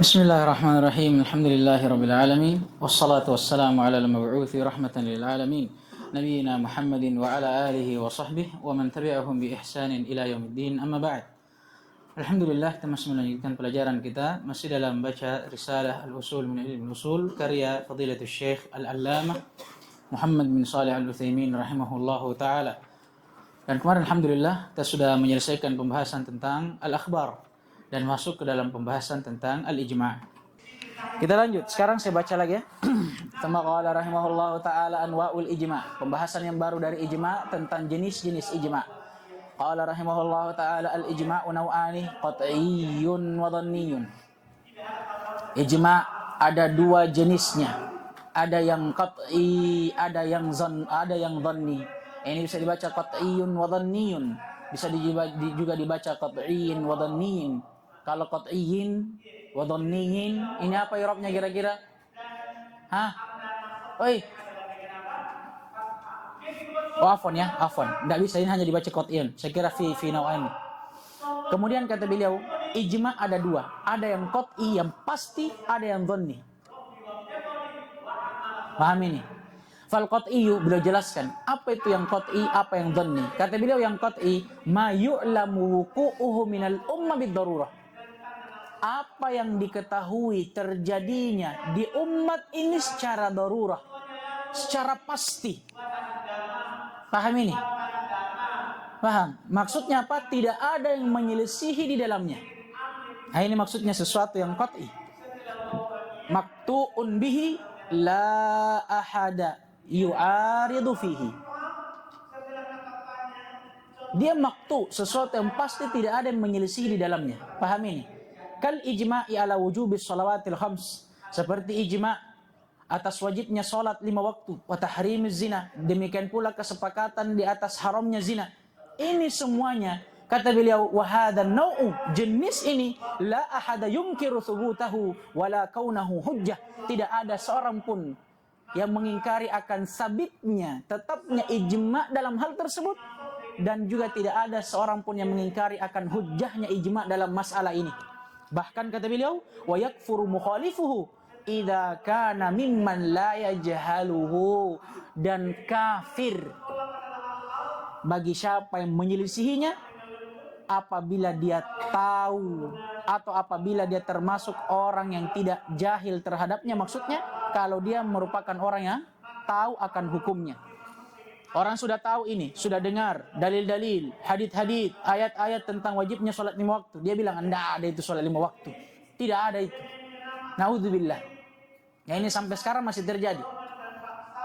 Bismillahirrahmanirrahim. Alhamdulillahirabbil alamin. Wassalatu wassalamu ala al-mab'uuthi rahmatan lil alamin. Nabiyyina Muhammadin wa ala alihi wa sahbihi wa man tabi'ahum bi ihsanin ila yaumiddin. Amma ba'd. Alhamdulillah, kita masih melanjutkan pelajaran kita masih dalam baca risalah Al-Usul min Ilmi Al-Usul karya Fadilatul Syekh Al-Allamah Muhammad bin Shalih Al-Utsaimin rahimahullahu taala. Dan kemarin alhamdulillah kita sudah menyelesaikan pembahasan tentang al-akhbar dan masuk ke dalam pembahasan tentang al-ijma'. Kita lanjut. Sekarang saya baca lagi ya. Tsumma qala rahimahullahu taala anwa'ul ijma'. Pembahasan yang baru dari ijma' tentang jenis-jenis ijma'. Qala rahimahullahu taala al-ijma'u naw'ani qat'iyyun wa dhanniyun. Ijma' ada dua jenisnya. Ada yang qat'i, ada yang dhanni. Ini bisa dibaca qat'iyyun wa dhanniyun. Bisa juga dibaca qat'iyyin wa dhanniyin. Kalau qat'iyyin wa dhanniyin, ini apa i'rabnya kira-kira? Hah? Oi. Oh, afwan ya, afwan. Enggak bisa, ini hanya dibaca qat'iyyin. Saya kira fi naw'ain. Kemudian kata beliau, ijma' ada dua. Ada yang qat'i yang pasti, ada yang dhanni. Paham ini? Fal qat'iyyu, beliau jelaskan apa itu yang qat'i, apa yang dhanni. Kata beliau yang qat'i ma yu'lamu wuqu'uhu minal umma bid-darurah. Apa yang diketahui terjadinya di umat ini secara darurah, secara pasti. Paham ini? Paham? Maksudnya apa? Tidak ada yang menyelisihi di dalamnya. Nah, ini maksudnya sesuatu yang qat'i. Maktu'un bihi la ahada yu'aridu fihi. Dia maktu, sesuatu yang pasti tidak ada yang menyelisihi di dalamnya. Paham ini? Kal ijma'i ala wujubis shalawatil khams. Seperti ijma' atas wajibnya salat 5 waktu, wa tahrimiz zina. Demikian pula kesepakatan di atas haramnya zina. Ini semuanya kata beliau wa hadha nau'u, jenis ini la ahada yunkiru thubutahu wala kaunahu hujjah. Tidak ada seorang pun yang mengingkari akan sabitnya, tetapnya ijma' dalam hal tersebut, dan juga tidak ada seorang pun yang mengingkari akan hujjahnya ijma' dalam masalah ini. Bahkan kata beliau, wa yakfuru mukhalifuhu idza kana mimman la yajhaluhu, dan kafir bagi siapa yang menyelisihinya apabila dia tahu atau apabila dia termasuk orang yang tidak jahil terhadapnya. Maksudnya kalau dia merupakan orang yang tahu akan hukumnya. Orang sudah tahu ini, sudah dengar dalil-dalil, hadith-hadith, ayat-ayat tentang wajibnya sholat 5 waktu. Dia bilang, enggak ada itu sholat 5 waktu. Tidak ada itu. Naudzubillah. Ya, ini sampai sekarang masih terjadi.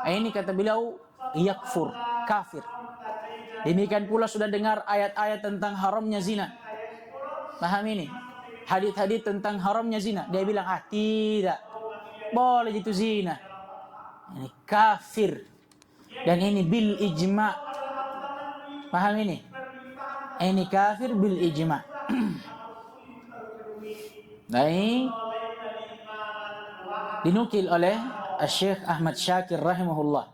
Ini kata beliau, yakfur, kafir. Demikian pula sudah dengar ayat-ayat tentang haramnya zina. Paham ini? Hadith-hadith tentang haramnya zina. Dia bilang, tidak. Boleh itu zina. Ini kafir. Dan ini bil ijma'. Paham ini? Ini kafir bil ijma'. Baik. Dinukil oleh Syekh Ahmad Syakir rahimahullah.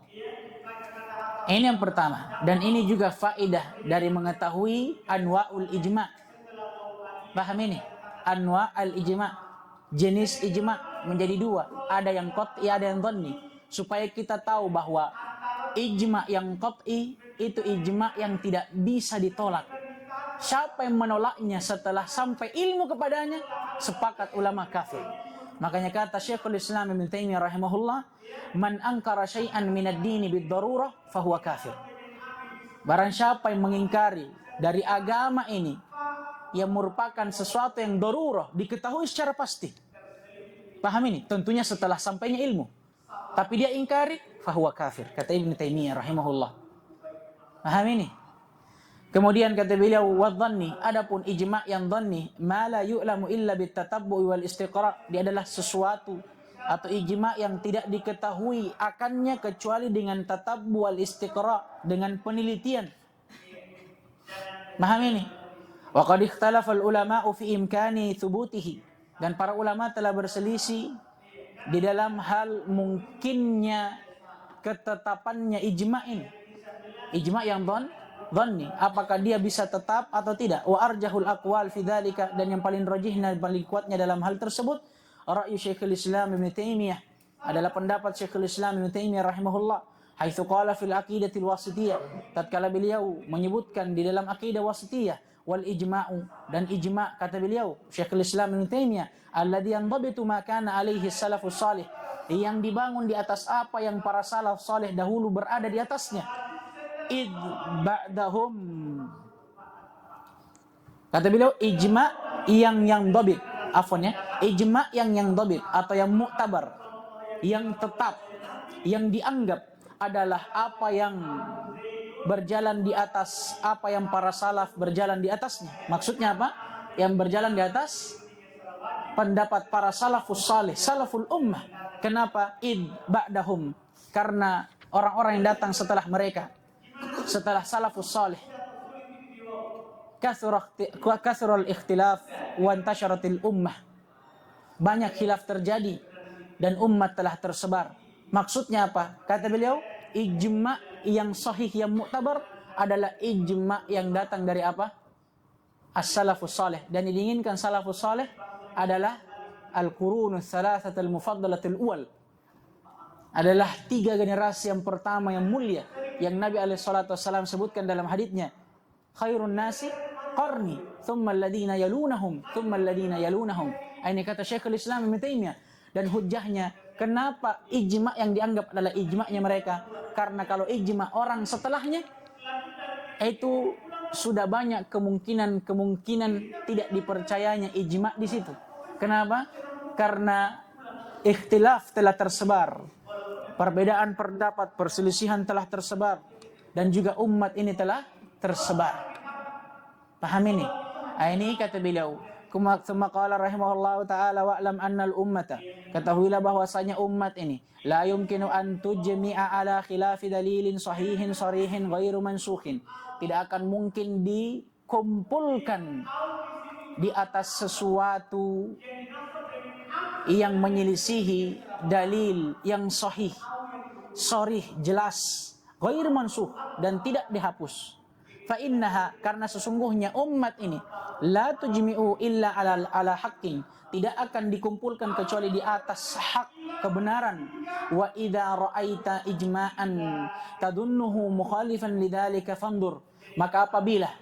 Ini yang pertama. Dan ini juga faedah dari mengetahui anwa'ul ijma'. Paham ini? Anwa'ul ijma'. Jenis ijma' menjadi dua. Ada yang qat'i, ada yang dhanni. Supaya kita tahu bahwa ijma' yang qat'i itu ijma' yang tidak bisa ditolak. Siapa yang menolaknya setelah sampai ilmu kepadanya, sepakat ulama kafir. Makanya kata Syekhul Islam Ibnu Taimiyah rahimahullah, man ankara syai'an minad dini bid-darurah fahuwa kafir. Barang siapa yang mengingkari dari agama ini yang merupakan sesuatu yang darurah, diketahui secara pasti. Paham ini? Tentunya setelah sampainya ilmu. Tapi dia ingkari, fahuwa kafir. Kata Ibnu Taimiyah rahimahullah. Paham ini? Kemudian kata beliau, wadhanni, adapun ijma' yang dhanni, ma la yu'lamu illa bitatabbu'i wal istiqra'. Dia adalah sesuatu atau ijma' yang tidak diketahui akannya kecuali dengan tatabbu' wal istiqra', dengan penelitian. Paham ini? Wa qad ikhtalafa al-ulama'u fi imkani thubutihi. Dan para ulama telah berselisih di dalam hal mungkinnya ketetapannya ijma' ini. Ijma' yang dhanni, apakah dia bisa tetap atau tidak? Wa arjahul aqwal fi dzalika, dan yang paling rajih dan paling kuatnya dalam hal tersebut ra'yu Syekhul Islam Ibnu Taimiyah, adalah pendapat Syekhul Islam Ibnu Taimiyah rahimahullah, haitsu qala fil aqidatil wasithiyah, tatkala beliau menyebutkan di dalam akidah wasithiyah, wal ijma'u, dan ijma' kata beliau Syekhul Islam Ibnu Taimiyah, alladzi yandabitu ma kana alaihi salafus salih, yang dibangun di atas apa yang para salaf saleh dahulu berada di atasnya. Id ba'dahum, kata beliau ijma' yang dhabit, ijma' yang dhabit atau yang mu'tabar, yang tetap, yang dianggap adalah apa yang berjalan di atas apa yang para salaf berjalan di atasnya. Maksudnya apa? Yang berjalan di atas pendapat para salafus salih, salaful ummah. Kenapa? Id ba'dahum, karena orang-orang yang datang setelah mereka, setelah salafus salih, kathural ikhtilaf wa intasharatil ummah, banyak khilaf terjadi dan umat telah tersebar. Maksudnya apa? Kata beliau, ijma' yang sahih, yang mu'tabar adalah ijma' yang datang dari apa? As-salafus salih. Dan yang diinginkan salafus salih adalah al-qurunus thalathatul mufaddalatul awal, adalah 3 generasi yang pertama yang mulia yang Nabi alaihi salatu wasallam sebutkan dalam haditsnya, khairun nasi qarni thumma alladhina yalunahum thumma alladhina yalunahum. Ini kata Syekhul Islam Ibnu Taimiyah. Dan hujahnya kenapa ijma' yang dianggap adalah ijma'nya mereka, karena kalau ijma' orang setelahnya itu sudah banyak kemungkinan tidak dipercayanya ijma' di situ. Kenapa? Karena ikhtilaf telah tersebar, perbedaan pendapat, perselisihan telah tersebar, dan juga umat ini telah tersebar. Paham ini? Ini kata beliau. Tsumma qala rahimahullahu ta'ala wa'lam annal ummata, ketahuilah bahwasanya umat ini la yumkinu an tujmi'a ala khilafi dalilin sahihin sarihin ghairu mansukhin, tidak akan mungkin dikumpulkan di atas sesuatu yang menyelisihi dalil yang sahih, sharih, jelas, ghair mansukh, dan tidak dihapus. Fa innaha, karena sesungguhnya umat ini la tujmi'u illa ala haqqin, tidak akan dikumpulkan kecuali di atas hak, kebenaran. Wa idza ra'aita ijma'an tadunnuhu mukhalifan lidzalika fandur, maka apabila,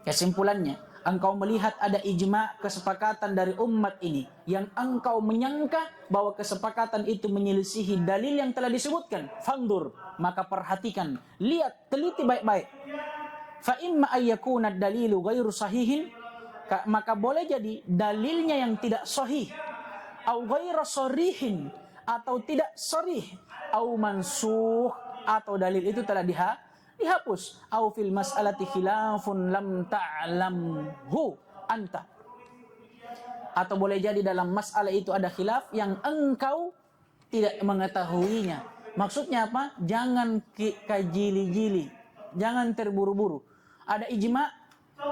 kesimpulannya, engkau melihat ada ijma', kesepakatan dari umat ini yang engkau menyangka bahwa kesepakatan itu menyelisihi dalil yang telah disebutkan, fandur, maka perhatikan, lihat, teliti baik-baik. Fa imma ayyakuna dalilu ghairu sahihin, maka boleh jadi dalilnya yang tidak sahih, au ghairu sharihin, atau tidak sharih, au mansukh, atau dalil itu telah dihapus, au fil mas'alati khilafun lam ta'lamhu anta, atau boleh jadi dalam masalah itu ada khilaf yang engkau tidak mengetahuinya. Maksudnya apa? Jangan kajili-jili, jangan terburu-buru. Ada ijma',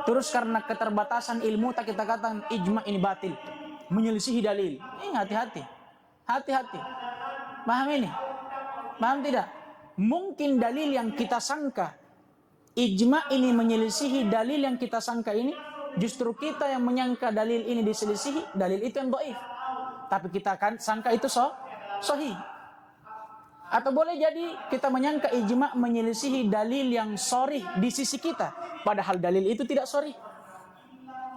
terus karena keterbatasan ilmu tak kita katakan ijma' ini batil, menyelisihi dalil. Hati-hati. Paham ini? Paham tidak? Mungkin dalil yang kita sangka ijma' ini menyelisihi dalil yang kita sangka ini, justru kita yang menyangka dalil ini diselisihi, dalil itu yang dhaif. Tapi kita kan sangka itu sahih. Atau boleh jadi kita menyangka ijma' menyelisihi dalil yang sharih di sisi kita, padahal dalil itu tidak sharih.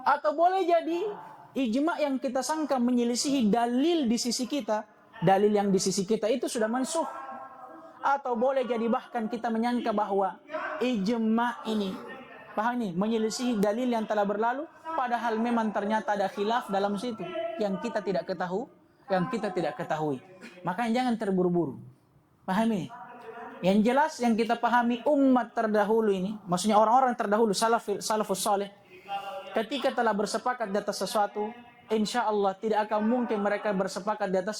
Atau boleh jadi ijma' yang kita sangka menyelisihi dalil di sisi kita, dalil yang di sisi kita itu sudah mansukh. Atau boleh jadi bahkan kita menyangka bahwa ijma' ini, paham ini, menyelisihi dalil yang telah berlalu, padahal memang ternyata ada khilaf dalam situ yang kita tidak ketahui. Makanya jangan terburu-buru. Pahami? Yang jelas yang kita pahami, umat terdahulu ini, maksudnya orang-orang terdahulu, salafus salih, ketika telah bersepakat di atas sesuatu, insya Allah tidak akan mungkin mereka bersepakat di atas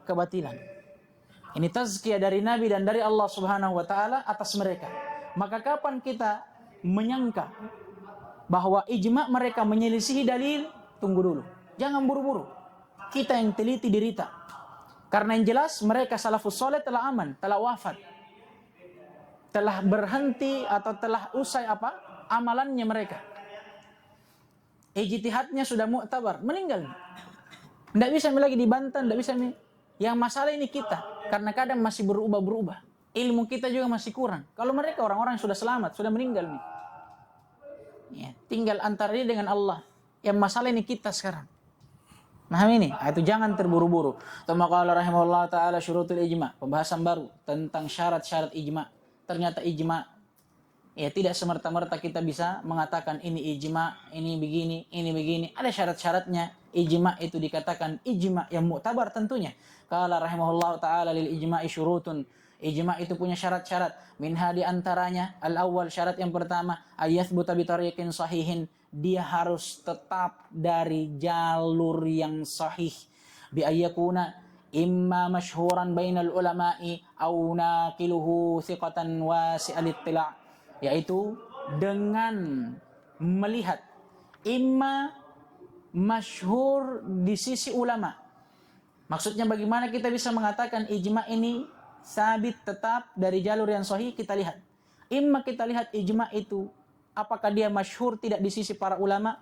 kebatilan. Ini tazkiyah dari Nabi dan dari Allah Subhanahu wa taala atas mereka. Maka kapan kita menyangka bahwa ijma' mereka menyelisihi dalil, tunggu dulu. Jangan buru-buru. Kita yang teliti dirita. Karena yang jelas mereka salafus saleh telah aman, telah wafat, telah berhenti atau telah usai amalannya mereka. Ijtihadnya sudah mu'tabar, meninggal. Tidak bisa lagi dibantah, tidak bisa. Yang masalah ini kita, karena kadang masih berubah-berubah. Ilmu kita juga masih kurang. Kalau mereka orang-orang yang sudah selamat, sudah meninggal nih. Ya, tinggal antara dia dengan Allah. Yang masalah ini kita sekarang. Paham ini? Itu jangan terburu-buru. Tsumma qala rahimahullah ta'ala syurutul ijma'. Pembahasan baru tentang syarat-syarat ijma'. Ternyata ijma' ya tidak semerta-merta kita bisa mengatakan ini ijma', ini begini. Ada syarat-syaratnya. Ijma' itu dikatakan ijma' yang mu'tabar tentunya. Qala rahimahullah ta'ala lil ijma'i syurutun. Ijma' itu punya syarat-syarat. Minha di antaranya al-awwal, syarat yang pertama, ayathbuta bi tariqin sahihin. Dia harus tetap dari jalur yang sahih. Bi ayyakuna imma masyhuran bainal ulama'i au naqiluhu thiqatan wasi'al ittila', yaitu dengan melihat imma masyhur di sisi ulama. Maksudnya bagaimana kita bisa mengatakan ijma' ini sabit tetap dari jalur yang sahih? Kita lihat. Imma kita lihat ijma' itu apakah dia masyhur tidak di sisi para ulama?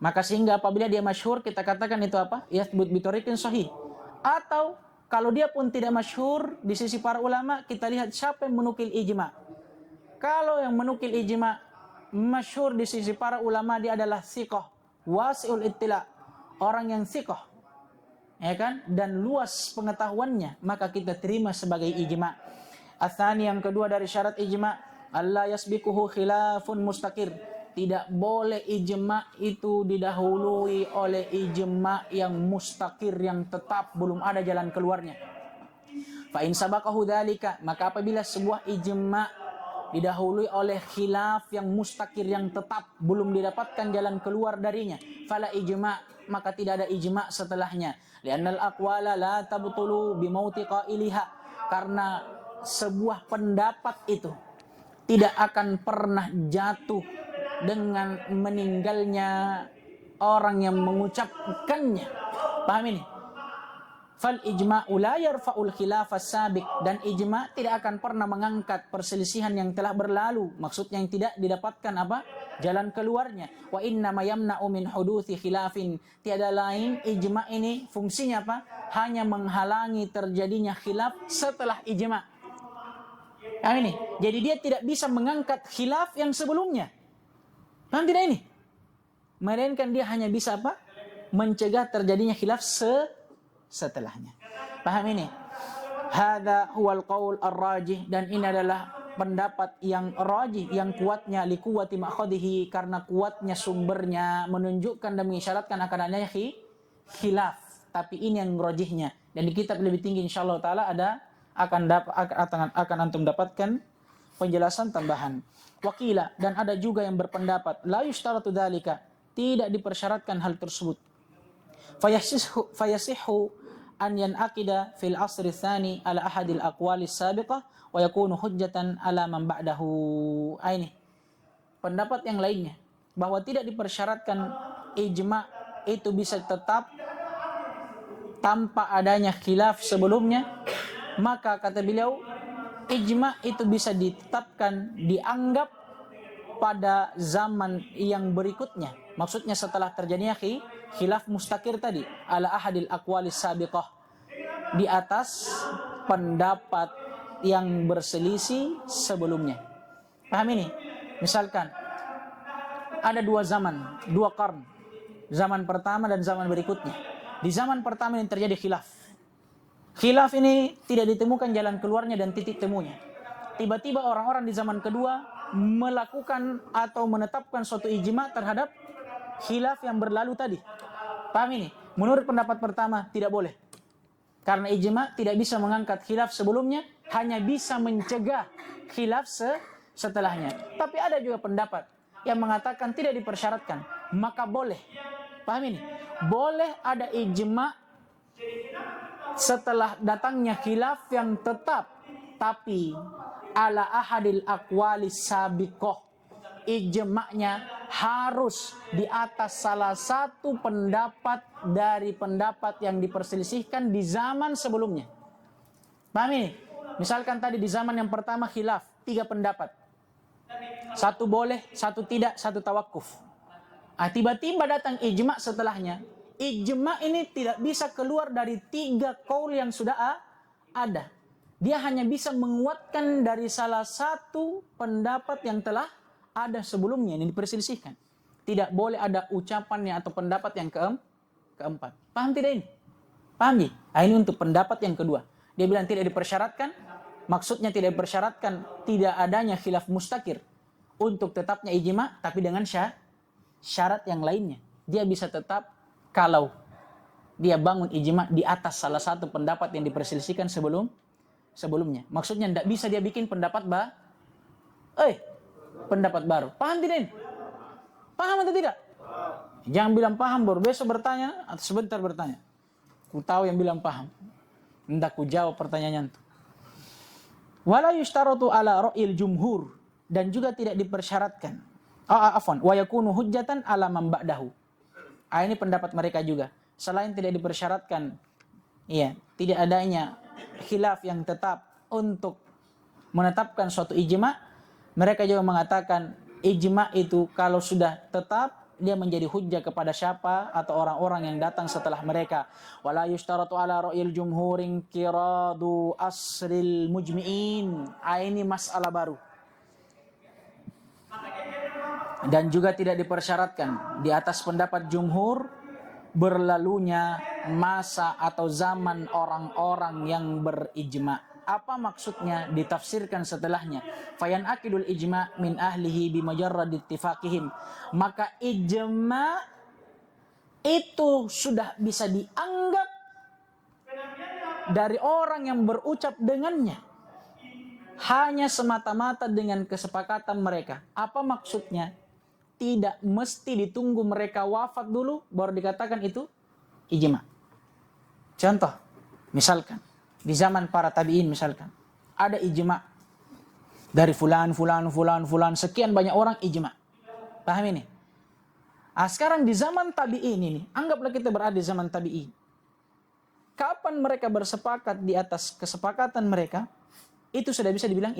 Maka sehingga apabila dia masyhur kita katakan itu apa? Yathbut bi tariqin sahih. Atau kalau dia pun tidak masyhur di sisi para ulama, kita lihat siapa yang menukil ijma'. Kalau yang menukil ijma' masyhur di sisi para ulama, dia adalah thiqah, wasi'ul ittila', orang yang thiqah, ya kan, dan luas pengetahuannya, maka kita terima sebagai ijma'. Atsani, yang kedua dari syarat ijma', Allah yasbikuhu khilafun mustaqir. Tidak boleh ijma' itu didahului oleh ijma' yang mustaqir, yang tetap, belum ada jalan keluarnya. Fa in sabaqahu dzalika, maka apabila sebuah ijma' didahului oleh khilaf yang mustaqir, yang tetap, belum didapatkan jalan keluar darinya, fala ijma', maka tidak ada ijma' setelahnya. Li'annal aqwala la tabtulu bi mauti qailiha, karena sebuah pendapat itu tidak akan pernah jatuh dengan meninggalnya orang yang mengucapkannya. Paham ini? Fal ijma'u la yarfa'ul khilaf as-sabiq, dan ijma' tidak akan pernah mengangkat perselisihan yang telah berlalu. Maksudnya yang tidak didapatkan apa? Jalan keluarnya. Wa inna ma yamna'u min huduthi khilafin. Tiada lain ijma' ini fungsinya apa? Hanya menghalangi terjadinya khilaf setelah ijma'. Nah ini, jadi dia tidak bisa mengangkat khilaf yang sebelumnya. Paham tidak ini? Melainkan dia hanya bisa apa? Mencegah terjadinya khilaf setelahnya. Paham ini? Hadza huwal qaul ar-rajih, dan ini adalah pendapat yang rajih, yang kuatnya, liquwati ma'khadhihi, karena kuatnya sumbernya menunjukkan dan mengisyaratkan akan adanya khilaf. Tapi ini yang rajihnya, dan di kitab lebih tinggi insyaallah taala ada akan antum dapatkan penjelasan tambahan. Wakila, dan ada juga yang berpendapat la yushtaratu dzalika, tidak dipersyaratkan hal tersebut. Fayasihhu an yanaqida fil asri tsani ala ahadil aqwalis sabiqah wa yakunu hujjatan ala man ba'dahu. Ini pendapat yang lainnya, bahwa tidak dipersyaratkan ijma' itu bisa tetap tanpa adanya khilaf sebelumnya. Maka kata beliau, ijma' itu bisa ditetapkan, dianggap pada zaman yang berikutnya. Maksudnya setelah terjadinya khilaf mustaqir tadi, ala ahadil aqwalis sabiqah, di atas pendapat yang berselisih sebelumnya. Paham ini? Misalkan ada dua zaman, dua qarn, zaman pertama dan zaman berikutnya. Di zaman pertama yang terjadi khilaf. Khilaf ini tidak ditemukan jalan keluarnya dan titik temunya. Tiba-tiba orang-orang di zaman kedua melakukan atau menetapkan suatu ijma' terhadap khilaf yang berlalu tadi. Paham ini? Menurut pendapat pertama tidak boleh. Karena ijma' tidak bisa mengangkat khilaf sebelumnya, hanya bisa mencegah khilaf setelahnya. Tapi ada juga pendapat yang mengatakan tidak dipersyaratkan, maka boleh. Paham ini? Boleh ada ijma' setelah datangnya khilaf yang tetap, tapi ala ahadil aqwalis sabiqah, ijma'nya harus di atas salah satu pendapat dari pendapat yang diperselisihkan di zaman sebelumnya. Paham ini? Misalkan tadi di zaman yang pertama khilaf, 3 pendapat. Satu boleh, satu tidak, satu tawakuf. Tiba-tiba datang ijma' setelahnya. ijma ini tidak bisa keluar dari 3 qaul yang sudah ada. Dia hanya bisa menguatkan dari salah satu pendapat yang telah ada sebelumnya yang diperselisihkan. Tidak boleh ada ucapannya atau pendapat yang keempat. Paham tidak ini? Paham ya? Ini untuk pendapat yang kedua. Dia bilang tidak dipersyaratkan. Maksudnya tidak dipersyaratkan tidak adanya khilaf mustakir untuk tetapnya ijma, tapi dengan syarat yang lainnya. Dia bisa tetap kalau dia bangun ijma di atas salah satu pendapat yang diperselisihkan sebelumnya. Maksudnya tidak bisa dia bikin pendapat pendapat baru. Paham tidak ini? Paham atau tidak? Jangan bilang paham baru besok bertanya atau sebentar bertanya. Ku tahu yang bilang paham. Hendak ku jawab pertanyaannya itu. Wala yushtaratu ala ra'il jumhur, dan juga tidak dipersyaratkan. Wa yakunu hujjatan ala man ba'dahu. Ini pendapat mereka juga. Selain tidak dipersyaratkan, tidak adanya khilaf yang tetap untuk menetapkan suatu ijma, mereka juga mengatakan ijma itu kalau sudah tetap dia menjadi hujjah kepada siapa atau orang-orang yang datang setelah mereka. Wala yushtaratu ala ra'il jumhurin kiradu asril mujmi'in. Ini masalah baru. Dan juga tidak dipersyaratkan di atas pendapat jumhur berlalunya masa atau zaman orang-orang yang berijma. Apa maksudnya? Ditafsirkan setelahnya. Fayan akidul ijma min ahlihi bimajarrad ittifaqihim. Maka ijma itu sudah bisa dianggap dari orang yang berucap dengannya hanya semata-mata dengan kesepakatan mereka. Apa maksudnya? Tidak mesti ditunggu mereka wafat dulu baru dikatakan itu ijma. Contoh, misalkan di zaman para tabi'in misalkan ada ijma dari fulan sekian banyak orang ijma. Paham ini? Sekarang di zaman tabi'in ini, anggaplah kita berada di zaman tabi'in. Kapan mereka bersepakat di atas kesepakatan mereka, itu sudah bisa dibilang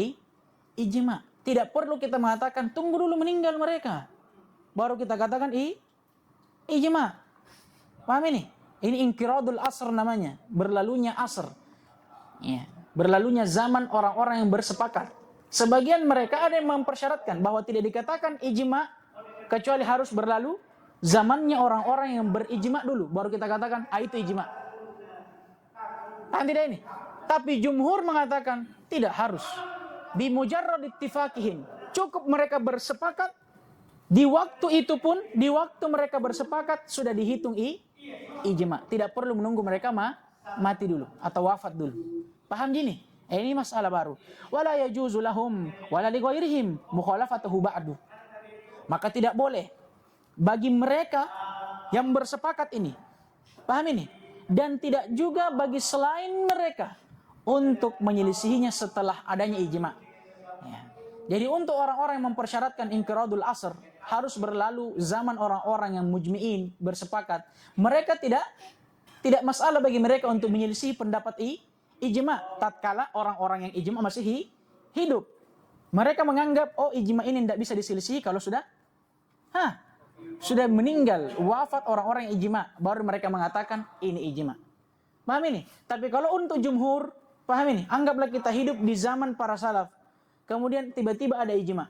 ijma. Tidak perlu kita mengatakan tunggu dulu meninggal mereka baru kita katakan ijma. Paham ini? Ini inqiradul asr namanya, berlalunya asr. Berlalunya zaman orang-orang yang bersepakat. Sebagian mereka ada yang mempersyaratkan bahwa tidak dikatakan ijma kecuali harus berlalu zamannya orang-orang yang berijma dulu baru kita katakan itu ijma. Tidak ini. Tapi jumhur mengatakan tidak harus. Bimujarrad ittifaqihim. Cukup mereka bersepakat di waktu itu pun, di waktu mereka bersepakat sudah dihitung ijma. Tidak perlu menunggu mereka mati dulu atau wafat dulu. Paham gini? Ini masalah baru. Wala yajuzu lahum wala li ghairihim mukhalafatuhu ba'du. Maka tidak boleh bagi mereka yang bersepakat ini. Paham ini? Dan tidak juga bagi selain mereka untuk menyelisihinya setelah adanya ijma. Jadi untuk orang-orang yang mempersyaratkan inqiradul asr harus berlalu zaman orang-orang yang mujmi'in bersepakat. Mereka tidak masalah bagi mereka untuk menyelisihi pendapat ijma tatkala orang-orang yang ijma masih hidup. Mereka menganggap ijma ini tidak bisa diselisihi kalau sudah meninggal, wafat orang-orang yang ijma, baru mereka mengatakan ini ijma. Paham ini? Tapi kalau untuk jumhur, paham ini? Anggaplah kita hidup di zaman para salaf. Kemudian tiba-tiba ada ijma.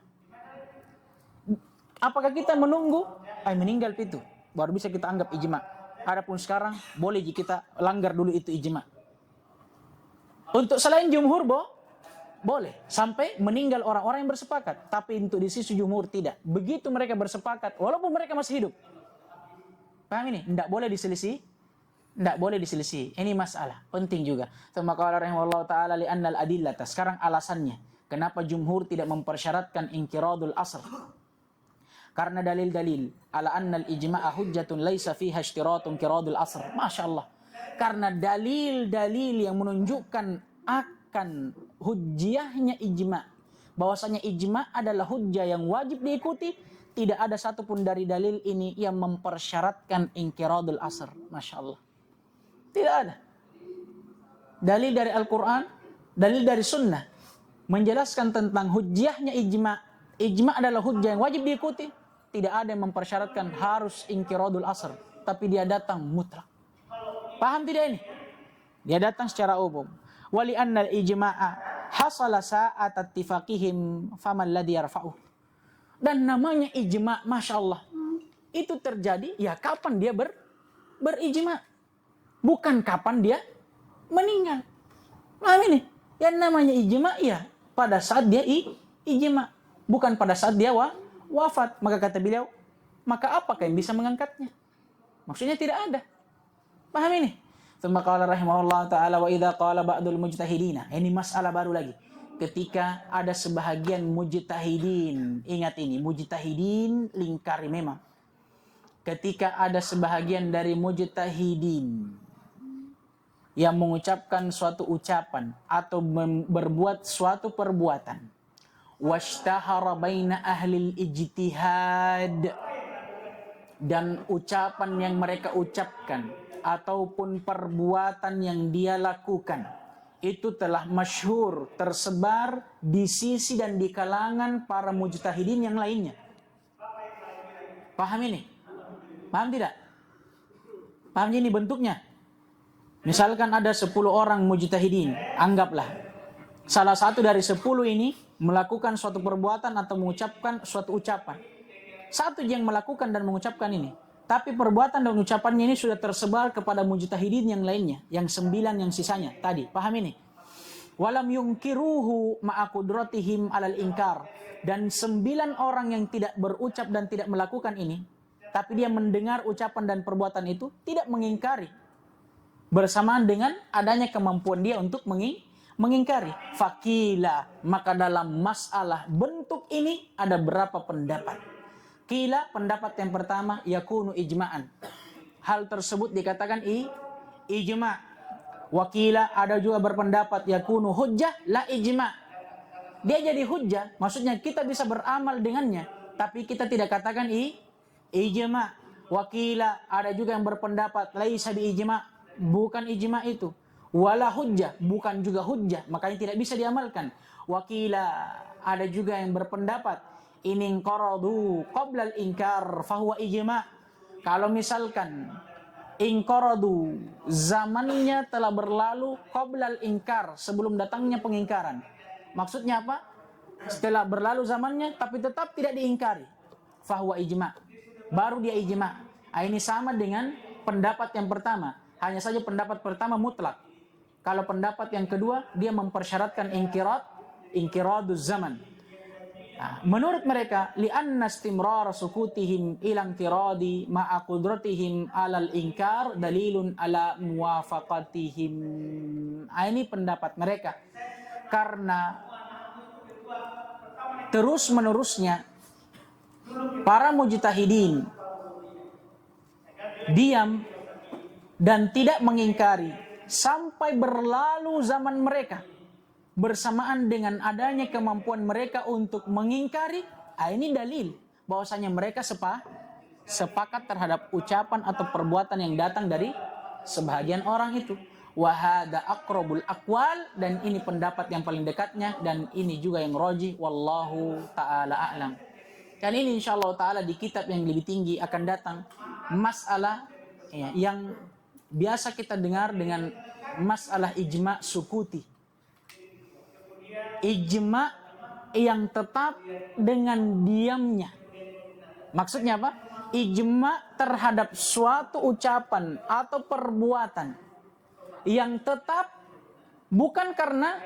Apakah kita menunggu meninggal itu baru bisa kita anggap ijma? Adapun sekarang boleh kita langgar dulu itu ijma. Untuk selain jumhur boleh sampai meninggal orang-orang yang bersepakat. Tapi untuk di sisi jumhur tidak. Begitu mereka bersepakat walaupun mereka masih hidup. Paham ini? Tidak boleh diselisih. Tidak boleh diselisih. Ini masalah penting juga. Tsumma qala rahimahullah taala li annal adillata. Sekarang alasannya kenapa jumhur tidak mempersyaratkan inqiradul asr? Karena dalil-dalil ala annal ijma'a hujjatun laisa fiha ishtiratun qiradul asr. Masyaallah. Karena dalil-dalil yang menunjukkan akan hujjahnya ijma, bahwasanya ijma adalah hujjah yang wajib diikuti, tidak ada satupun dari dalil ini yang mempersyaratkan inqiradul asr. Masyaallah. Tidak ada. Dalil dari Al-Quran, dalil dari Sunnah menjelaskan tentang hujjahnya ijma. Ijma adalah hujjah yang wajib diikuti. Tidak ada yang mempersyaratkan harus inqiradul asr. tapi dia datang mutlak. Paham tidak ini? Dia datang secara umum. Wali annal ijma'a hasala sa'at attifaqihim faman ladhi yarfa'uh. Dan namanya ijma', Masya Allah, itu terjadi ya kapan dia berijma', bukan kapan dia meninggal. Paham ini? Yang namanya ijma' ya pada saat dia ijma', bukan pada saat dia wafat. Maka kata beliau, maka apakah yang bisa mengangkatnya? Maksudnya tidak ada. Paham ini? Tsumma qala rahimahullah ta'ala wa idza qala ba'dul mujtahidina. Ini masalah baru lagi. Ketika ada sebahagian mujtahidin, ingat ini, mujtahidin lingkari memang. Ketika ada sebahagian dari mujtahidin yang mengucapkan suatu ucapan atau berbuat suatu perbuatan, washtahara baina ahlil ijtihad, dan ucapan yang mereka ucapkan ataupun perbuatan yang dia lakukan itu telah masyhur, tersebar di sisi dan di kalangan para mujtahidin yang lainnya. Paham ini? Paham tidak? Paham ini bentuknya? Misalkan ada 10 orang mujtahidin, anggaplah salah satu dari 10 ini melakukan suatu perbuatan atau mengucapkan suatu ucapan. Satu yang melakukan dan mengucapkan ini. Tapi perbuatan dan ucapannya ini sudah tersebar kepada mujtahidin yang lainnya. Yang 9 yang sisanya tadi. Paham ini? Walam yungkiruhu ma'akudratihim alal inkar. Dan 9 orang yang tidak berucap dan tidak melakukan ini. Tapi dia mendengar ucapan dan perbuatan itu tidak mengingkari. Bersamaan dengan adanya kemampuan dia untuk mengingkari. Fakila. Maka dalam masalah bentuk ini ada berapa pendapat. Kila, pendapat yang pertama, yakunu ijma'an. Hal tersebut dikatakan ijma'. Wakila, ada juga berpendapat yakunu hujjah la ijma'. Dia jadi hujjah, maksudnya kita bisa beramal dengannya, tapi kita tidak katakan ijma'. Wakila, ada juga yang berpendapat laisa bi ijma', bukan ijma' itu. Wala hujjah, bukan juga hujjah, makanya tidak bisa diamalkan. Wakila, ada juga yang berpendapat in qaradu qabla al-inkar fahuwa ijma'. Kalau misalkan inqaradu, zamannya telah berlalu qabla al-inkar, sebelum datangnya pengingkaran. Maksudnya apa? Setelah berlalu zamannya tapi tetap tidak diingkari, fahuwa ijma'. Baru dia ijma'. Ini sama dengan pendapat yang pertama. Hanya saja pendapat pertama mutlak. Kalau pendapat yang kedua dia mempersyaratkan inqiraduz zaman. Menurut mereka, li'anna istimrar sukutihim ilang tiradi ma'a qudratihim alal inkar dalilun ala muwafaqatihim. Ini pendapat mereka. Karena terus menerusnya para mujtahidin diam dan tidak mengingkari sampai berlalu zaman mereka. Bersamaan dengan adanya kemampuan mereka untuk mengingkari, ini dalil bahwasanya mereka sepakat terhadap ucapan atau perbuatan yang datang dari sebahagian orang itu. Wahada aqrabul aqwal, dan ini pendapat yang paling dekatnya, dan ini juga yang roji, wallahu ta'ala a'lam. Dan ini insyaallah ta'ala di kitab yang lebih tinggi akan datang masalah yang biasa kita dengar dengan masalah ijma' sukuti. Ijma' yang tetap dengan diamnya. Maksudnya apa? Ijma' terhadap suatu ucapan atau perbuatan yang tetap bukan karena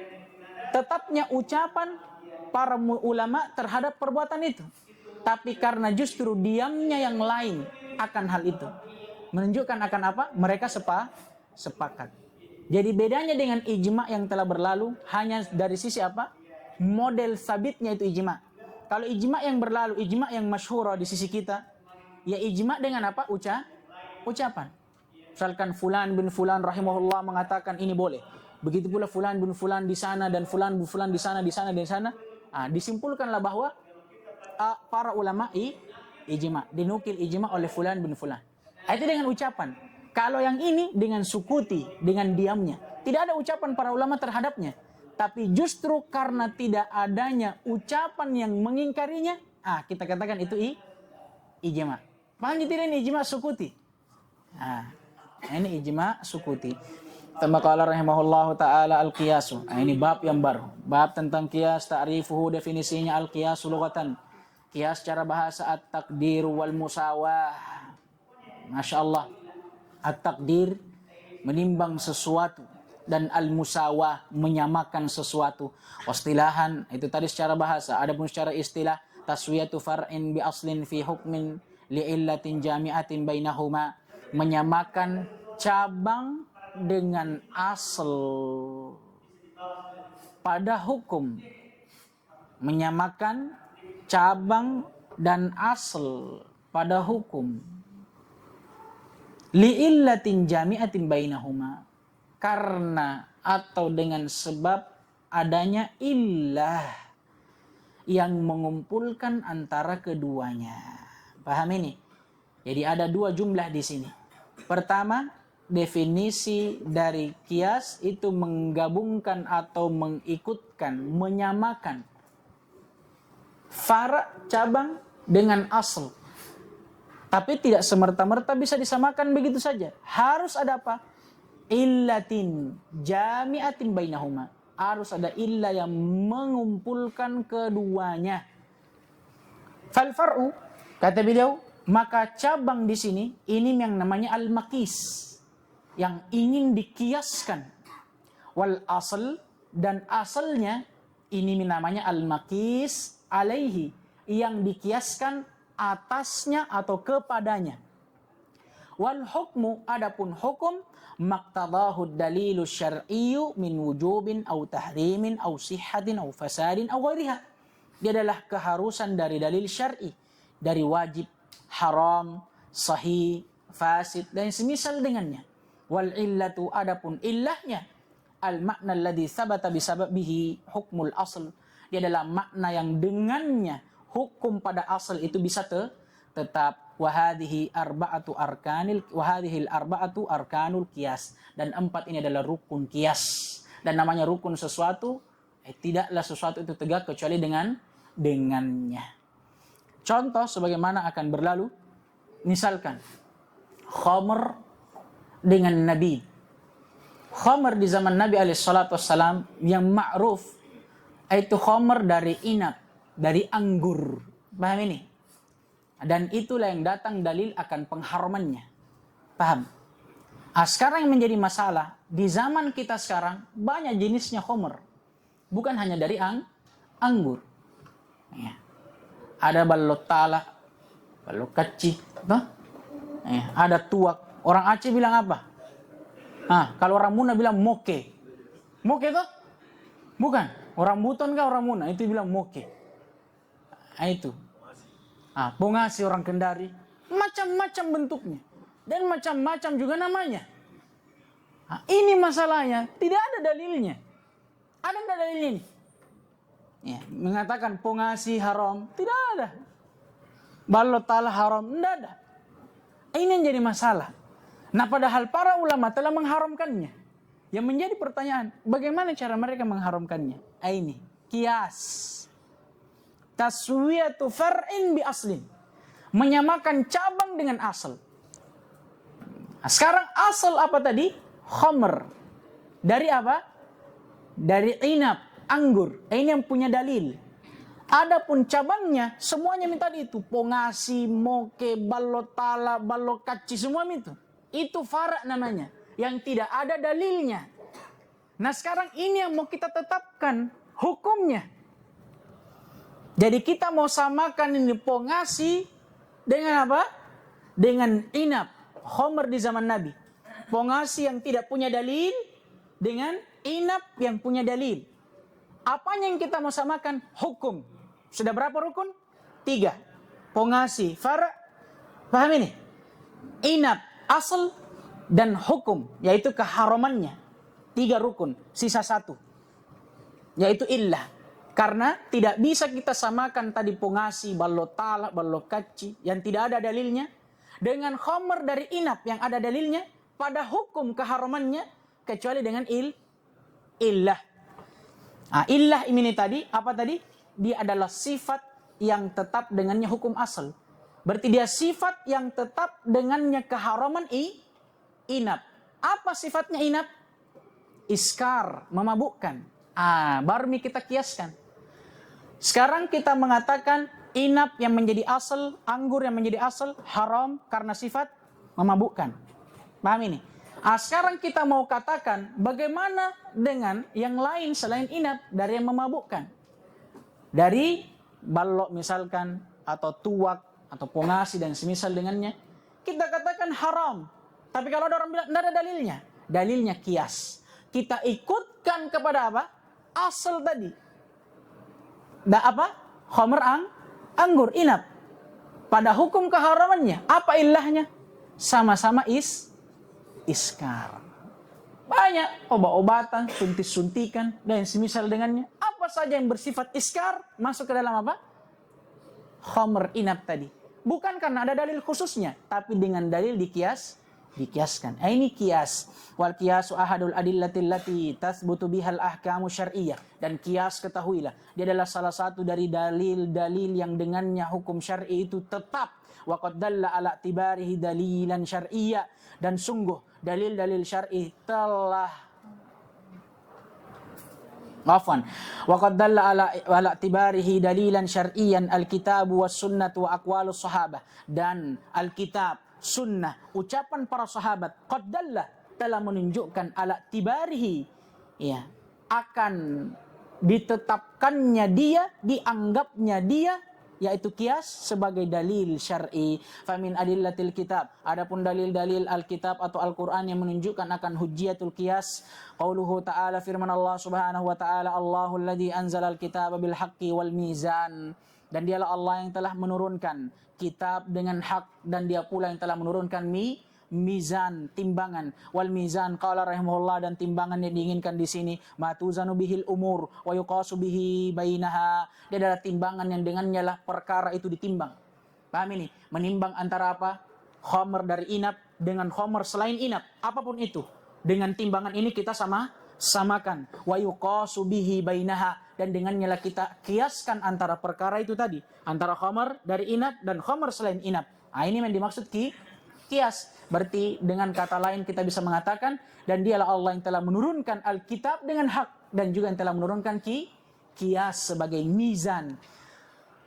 tetapnya ucapan para ulama terhadap perbuatan itu, tapi karena justru diamnya yang lain akan hal itu. Menunjukkan akan apa? Mereka sepakat. Jadi bedanya dengan ijma' yang telah berlalu hanya dari sisi apa? Model sabitnya itu ijma'. Kalau ijma' yang berlalu, ijma' yang masyhur di sisi kita, ya ijma' dengan apa? Ucapan. Misalkan fulan bin fulan rahimahullah mengatakan ini boleh. Begitu pula fulan bin fulan di sana dan fulan bin fulan di sana. Disimpulkanlah bahwa para ulama ijma', dinukil ijma' oleh fulan bin fulan. Itu dengan ucapan. Kalau yang ini dengan sukuti, dengan diamnya. Tidak ada ucapan para ulama terhadapnya. Tapi justru karena tidak adanya ucapan yang mengingkarinya, kita katakan itu ijma'. Paham tidak ini ijma' sukuti? Nah, ini ijma sukuti. Tama qala rahimahullahu taala al-qiyasu. Ini bab yang baru. Bab tentang qiyas, ta'rifuhu, definisinya al-qiyasu lughatan. Qiyas secara bahasa at-taqdir wal musawah. Masya Allah. At-taqdir menimbang sesuatu dan al-musawah menyamakan sesuatu. Wastilahan itu tadi secara bahasa. Adapun secara istilah taswiyatu far'in bi aslin fi hukmin li'illatin jami'atin bainahuma, menyamakan cabang dengan asal pada hukum, menyamakan cabang dan asal pada hukum, li'illatin jami'atin bainahuma, karena atau dengan sebab adanya illah yang mengumpulkan antara keduanya. Paham ini? Jadi ada dua jumlah di sini. Pertama, definisi dari qiyas itu menggabungkan atau mengikutkan, menyamakan fara' cabang dengan asal. Tapi tidak semerta-merta bisa disamakan begitu saja. Harus ada apa? Illatin jami'atin bainahuma. Harus ada illah yang mengumpulkan keduanya. Fal far'u, kata beliau, maka cabang di sini ini yang namanya al-maqis, yang ingin dikiaskan. Wal asal, dan asalnya ini namanya al-maqis alaihi, yang dikiaskan atasnya atau kepadanya. Wal hukmu, adapun hukum, maqtadahu dalilu syar'iyyu min wujubin au tahrimin au sihhatin au fasadin au ghairiha. Dia adalah keharusan dari dalil syar'i, dari wajib, haram, sahih, fasid dan semisal dengannya. Wal illatu, adapun illahnya, al makna alladhi sabata bisababihi hukmul asl. Dia adalah makna yang dengannya hukum pada asal itu bisa tetap. Wahadhihi arba'atu arkanul qiyas, dan 4 ini adalah rukun qiyas. Dan namanya rukun sesuatu, tidaklah sesuatu itu tegak kecuali dengannya. Contoh sebagaimana akan berlalu, misalkan khamr dengan Nabi. Khamr di zaman Nabi alaihissalam yang ma'ruf, itu khamr dari inab, dari anggur. Paham ini? Dan itulah yang datang dalil akan pengharamannya. Paham? Sekarang yang menjadi masalah, di zaman kita sekarang banyak jenisnya khamr. Bukan hanya dari anggur. Ya. Ada balot tala, balot kaci, ya. Ada tuak. Orang Aceh bilang apa? Kalau orang Muna bilang moke. Moke toh? Bukan. Orang Buton kah orang Muna? Itu bilang moke. Itu. Pongasi orang Kendari. Macam-macam bentuknya. Dan macam-macam juga namanya. Ini masalahnya. Tidak ada dalilnya. Ada tidak dalil ini? Ya, mengatakan pongasi haram. Tidak ada. Balot tala haram. Tidak ada. Ini yang jadi masalah. Nah, padahal para ulama telah mengharamkannya. Yang menjadi pertanyaan, bagaimana cara mereka mengharamkannya? Ini. Qiyas. Taswiyatu far'in bi aslin. Menyamakan cabang dengan asal. Sekarang asal apa tadi? Khamr. Dari apa? Dari inab, anggur. Ini yang punya dalil. Adapun cabangnya, semuanya minta itu. Pongasi, moke, balotala, balokaci, semua itu. Itu fara' namanya. Yang tidak ada dalilnya. Nah sekarang ini yang mau kita tetapkan hukumnya. Jadi kita mau samakan ini pongasi dengan apa? Dengan inab, khamr di zaman Nabi. Pongasi yang tidak punya dalil dengan inab yang punya dalil. Apanya yang kita mau samakan? Hukum. Sudah berapa rukun? 3. Pongasi, fara', paham ini? Inab, asal, dan hukum, yaitu keharamannya. 3 rukun, sisa 1. Yaitu illah. Karena tidak bisa kita samakan tadi pongasi, balotala, balokaci yang tidak ada dalilnya dengan khamr dari inab yang ada dalilnya pada hukum keharamannya kecuali dengan illah. Illah ini tadi apa tadi? Dia adalah sifat yang tetap dengannya hukum asal. Berarti dia sifat yang tetap dengannya keharaman inap. Apa sifatnya inap? Iskar, memabukkan. Baru kita kiaskan. Sekarang kita mengatakan inap yang menjadi asal, anggur yang menjadi asal haram karena sifat memabukkan. Paham ini? Sekarang kita mau katakan bagaimana dengan yang lain selain inap dari yang memabukkan. Dari balok misalkan, atau tuak, atau pongasi dan semisal dengannya. Kita katakan haram. Tapi kalau ada orang bilang, tidak ada dalilnya. Dalilnya kias. Kita ikutkan kepada apa? Asal tadi. Khamr anggur, inap. Pada hukum keharamannya, apa ilahnya? Sama-sama iskar. Banyak obat-obatan, suntik-suntikan, dan semisal dengannya. Apa saja yang bersifat iskar, masuk ke dalam apa? Khamr, inap tadi. Bukan karena ada dalil khususnya, tapi dengan dalil dikiaskan. Ini kias. Wal kiasu ahadul adillatil lati tathbutu bihal ahkamu syar'iyyah. Dan kias, ketahuilah, dia adalah salah satu dari dalil-dalil yang dengannya hukum syar'i itu tetap. Wa qad dalla ala tibarihi dalilan syar'iyyah. Dan sungguh dalil-dalil syar'i telah wa qad dalla ala tibarihi dalilan syar'iyyan alkitab was sunnah wa aqwalus sahabah. Dan alkitab, sunnah, ucapan para sahabat qad dalla, telah menunjukkan ala tibarihi, ya, akan ditetapkannya dia, dianggapnya dia, yaitu kias sebagai dalil syar'i. Famin adillatil kitab, adapun dalil-dalil alkitab atau Al-Qur'an yang menunjukkan akan hujjatul kias, qauluhu ta'ala, firman Allah Subhanahu wa ta'ala, Allahul ladzi anzalal kitaba bil haqqi wal mizan. Dan dialah Allah yang telah menurunkan kitab dengan hak, dan dia pula yang telah menurunkan mizan, timbangan. Wal mizan, qala rahimahullah, dan timbangan yang diinginkan di sini matuzanu bihil umur wa yuqasu bihi bainaha. Dia adalah timbangan yang dengannya lah perkara itu ditimbang. Paham ini? Menimbang antara apa? Khamr dari inap dengan khamr selain inap, apapun itu. Dengan timbangan ini kita samakan. Wa yuqasu bihi bainaha, dan dengannya lah kita kiaskan antara perkara itu tadi, antara khamr dari inap dan khamr selain inap. Ini yang dimaksud kias. Berarti dengan kata lain kita bisa mengatakan, dan dialah Allah yang telah menurunkan Alkitab dengan hak, dan juga yang telah menurunkan kias sebagai mizan.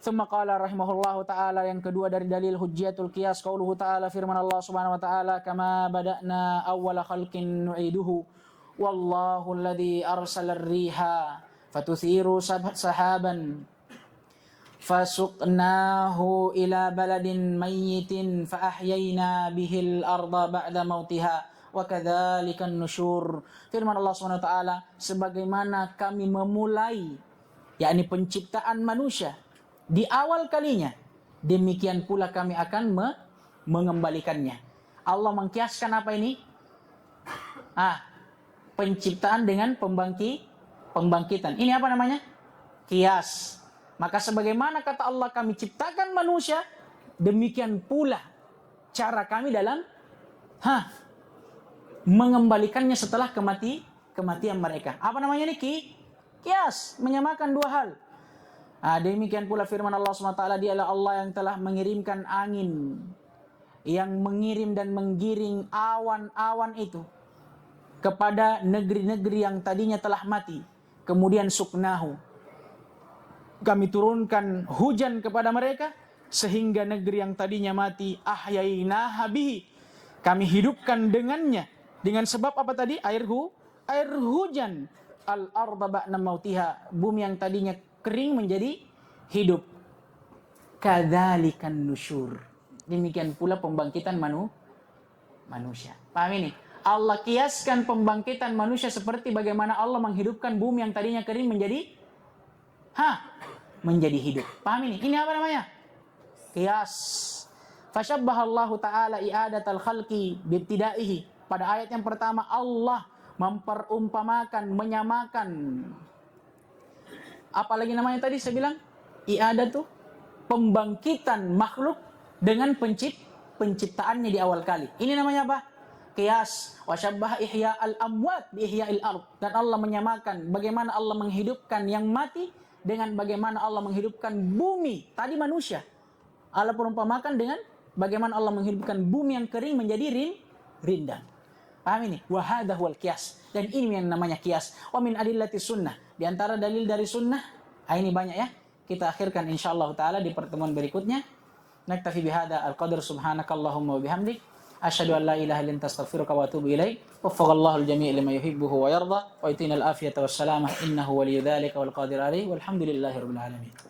Tsumma qala rahimahullahu ta'ala, yang kedua dari dalil hujjatul qiyas, qauluhu ta'ala, firman Allah Subhanahu wa ta'ala, kama bada'na awwala khalqin nu'iduhu wallahu alladhi arsala ar-riha fatuthiru sahaban fasuqnahu ila baladin mayyitin faahyayna bihil arda ba'da mautiha wa kadzalikan nusyur. Firman Allah Subhanahu wa taala, sebagaimana kami memulai, yakni penciptaan manusia di awal kalinya, demikian pula kami akan mengembalikannya. Allah mengkiaskan apa ini? Penciptaan dengan pembangkitan. Ini apa namanya? Kias. Maka sebagaimana kata Allah kami ciptakan manusia, demikian pula cara kami dalam mengembalikannya setelah kematian mereka. Apa namanya ini? Kias, menyamakan dua hal. Demikian pula firman Allah SWT, dialah Allah yang telah mengirimkan angin, yang mengirim dan menggiring awan-awan itu kepada negeri-negeri yang tadinya telah mati. Kemudian suknahu, kami turunkan hujan kepada mereka, sehingga negeri yang tadinya mati, ahyainaha bihi, kami hidupkan dengannya. Dengan sebab apa tadi? Air hujan. Al-arda ba'da mautiha, bumi yang tadinya kering menjadi hidup. Kadzalikan nusyur, demikian pula pembangkitan manusia. Paham ini? Allah kiaskan pembangkitan manusia seperti bagaimana Allah menghidupkan bumi yang tadinya kering menjadi hidup. Paham ini? Ini apa namanya? Qiyas. Fashabbahallahu ta'ala i'adatal khalqi bibtidaihi. Pada ayat yang pertama Allah memperumpamakan, menyamakan. Apalagi namanya tadi saya bilang? I'adatu, pembangkitan makhluk dengan penciptaannya di awal kali. Ini namanya apa? Qiyas. Wa syabbaha ihya al-amwat bi ihya'il ard. Dan Allah menyamakan bagaimana Allah menghidupkan yang mati dengan bagaimana Allah menghidupkan bumi, tadi manusia. Allah perumpamakan dengan bagaimana Allah menghidupkan bumi yang kering menjadi rindang. Paham ini? Wa hadha huwal qiyas. Dan ini yang namanya qiyas. Wa min adillati sunnah. Di antara dalil dari sunnah, ini banyak ya. Kita akhirkan insyaallah taala di pertemuan berikutnya. Naktafi bihada al-qadr subhanakallahumma wa bihamdik. Asyhadu an la ilaha illa anta astaghfiruka wa atubu ilaik. Waffaqallahu al-jami' lima yuhibbuhu wa yarda. Wa itina al-afiyata was salamah innahu waliyyu dzalika wal qadir alaihi. Walhamdulillahirabbil alamin.